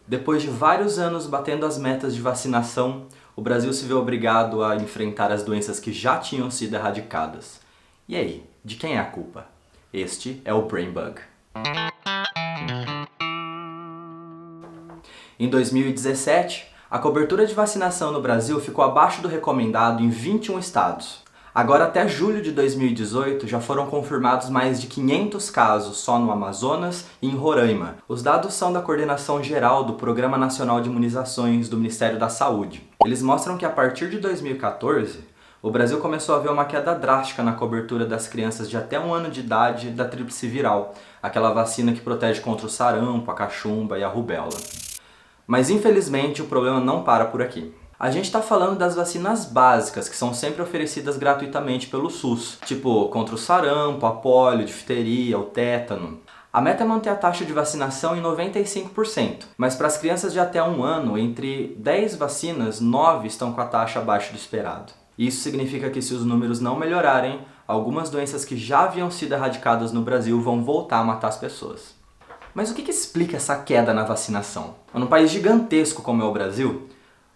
Depois de vários anos batendo as metas de vacinação, o Brasil se vê obrigado a enfrentar as doenças que já tinham sido erradicadas. E aí, de quem é a culpa? Este é o Brain Bug. Em 2017, a cobertura de vacinação no Brasil ficou abaixo do recomendado em 21 estados. Agora, até julho de 2018, já foram confirmados mais de 500 casos só no Amazonas e em Roraima. Os dados são da Coordenação Geral do Programa Nacional de Imunizações do Ministério da Saúde. Eles mostram que a partir de 2014, o Brasil começou a ver uma queda drástica na cobertura das crianças de até 1 ano de idade da tríplice viral, aquela vacina que protege contra o sarampo, a cachumba e a rubéola. Mas infelizmente o problema não para por aqui. A gente está falando das vacinas básicas, que são sempre oferecidas gratuitamente pelo SUS, tipo contra o sarampo, a polio, difteria, o tétano. A meta é manter a taxa de vacinação em 95%, mas para as crianças de até 1 ano, entre 10 vacinas, 9 estão com a taxa abaixo do esperado. Isso significa que se os números não melhorarem, algumas doenças que já haviam sido erradicadas no Brasil vão voltar a matar as pessoas. Mas o que explica essa queda na vacinação? Num país gigantesco como é o Brasil,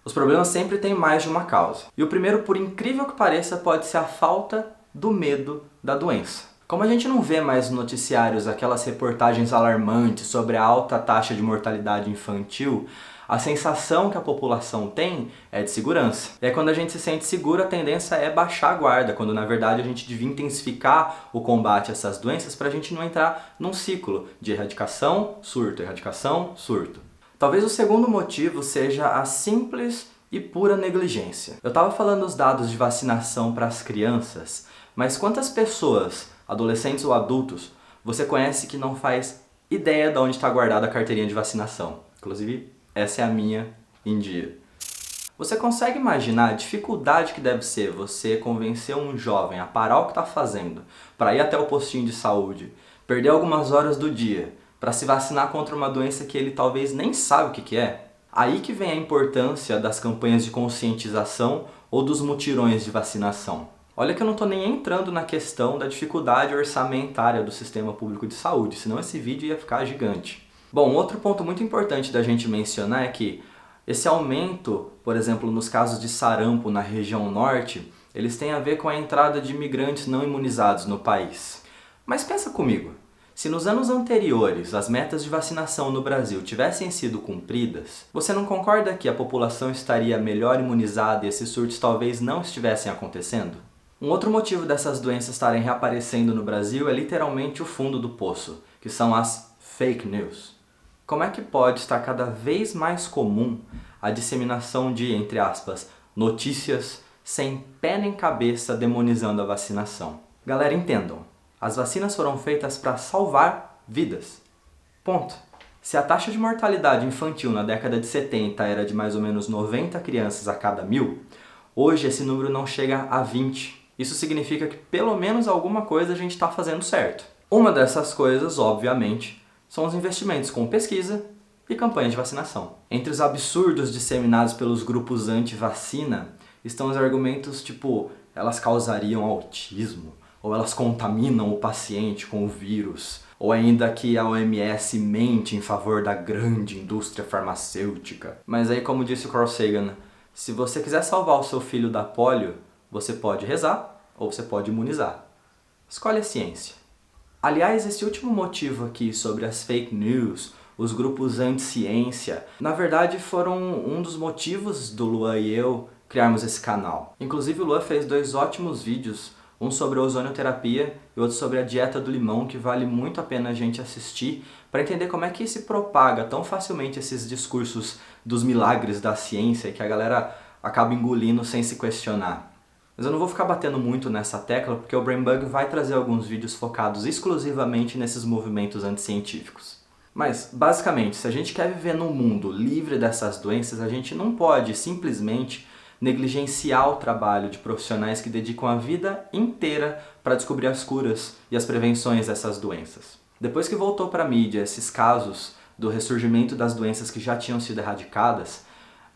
os problemas sempre têm mais de uma causa. E o primeiro, por incrível que pareça, pode ser a falta do medo da doença. Como a gente não vê mais nos noticiários aquelas reportagens alarmantes sobre a alta taxa de mortalidade infantil, a sensação que a população tem é de segurança. E aí quando a gente se sente seguro, a tendência é baixar a guarda, quando na verdade a gente devia intensificar o combate a essas doenças para a gente não entrar num ciclo de erradicação, surto. Talvez o segundo motivo seja a simples e pura negligência. Eu estava falando os dados de vacinação para as crianças, mas quantas pessoas, adolescentes ou adultos, você conhece que não faz ideia de onde está guardada a carteirinha de vacinação? Inclusive, essa é a minha em dia. Você consegue imaginar a dificuldade que deve ser você convencer um jovem a parar o que está fazendo para ir até o postinho de saúde, perder algumas horas do dia, para se vacinar contra uma doença que ele talvez nem sabe o que é? Aí que vem a importância das campanhas de conscientização ou dos mutirões de vacinação. Olha que eu não estou nem entrando na questão da dificuldade orçamentária do sistema público de saúde, senão esse vídeo ia ficar gigante. Bom, outro ponto muito importante da gente mencionar é que esse aumento, por exemplo, nos casos de sarampo na região norte, eles têm a ver com a entrada de imigrantes não imunizados no país. Mas pensa comigo. Se nos anos anteriores as metas de vacinação no Brasil tivessem sido cumpridas, você não concorda que a população estaria melhor imunizada e esses surtos talvez não estivessem acontecendo? Um outro motivo dessas doenças estarem reaparecendo no Brasil é literalmente o fundo do poço, que são as fake news. Como é que pode estar cada vez mais comum a disseminação de, entre aspas, notícias sem pé nem cabeça demonizando a vacinação? Galera, entendam. As vacinas foram feitas para salvar vidas. Ponto. Se a taxa de mortalidade infantil na década de 70 era de mais ou menos 90 crianças a cada 1000, hoje esse número não chega a 20. Isso significa que pelo menos alguma coisa a gente está fazendo certo. Uma dessas coisas, obviamente, são os investimentos com pesquisa e campanha de vacinação. Entre os absurdos disseminados pelos grupos anti-vacina estão os argumentos tipo elas causariam autismo, ou elas contaminam o paciente com o vírus, ou ainda que a OMS mente em favor da grande indústria farmacêutica. Mas aí, como disse o Carl Sagan, se você quiser salvar o seu filho da polio, você pode rezar ou você pode imunizar. Escolhe a ciência. Aliás, esse último motivo aqui sobre as fake news, os grupos anti-ciência, na verdade foram um dos motivos do Luan e eu criarmos esse canal. Inclusive o Luan fez 2 ótimos vídeos, um sobre a ozonioterapia e outro sobre a dieta do limão, que vale muito a pena a gente assistir para entender como é que se propaga tão facilmente esses discursos dos milagres da ciência que a galera acaba engolindo sem se questionar. Mas eu não vou ficar batendo muito nessa tecla porque o Brain Bug vai trazer alguns vídeos focados exclusivamente nesses movimentos anticientíficos. Mas, basicamente, se a gente quer viver num mundo livre dessas doenças, a gente não pode simplesmente negligenciar o trabalho de profissionais que dedicam a vida inteira para descobrir as curas e as prevenções dessas doenças. Depois que voltou para a mídia esses casos do ressurgimento das doenças que já tinham sido erradicadas,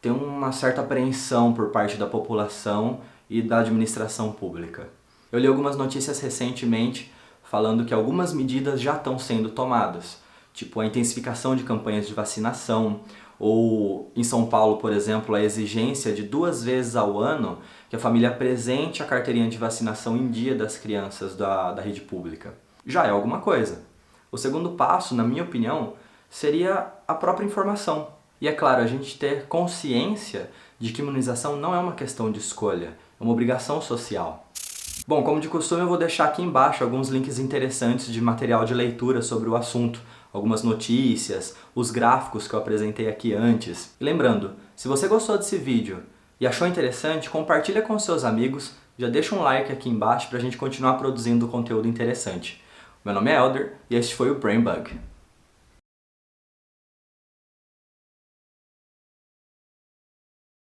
tem uma certa apreensão por parte da população e da administração pública. Eu li algumas notícias recentemente falando que algumas medidas já estão sendo tomadas, tipo a intensificação de campanhas de vacinação, ou em São Paulo, por exemplo, a exigência de 2 vezes ao ano que a família apresente a carteirinha de vacinação em dia das crianças da rede pública. Já é alguma coisa. O segundo passo, na minha opinião, seria a própria informação. E é claro, a gente ter consciência de que imunização não é uma questão de escolha, é uma obrigação social. Bom, como de costume, eu vou deixar aqui embaixo alguns links interessantes de material de leitura sobre o assunto, algumas notícias, os gráficos que eu apresentei aqui antes. E lembrando, se você gostou desse vídeo e achou interessante, compartilha com seus amigos, já deixa um like aqui embaixo para a gente continuar produzindo conteúdo interessante. Meu nome é Elder e este foi o Brain Bug.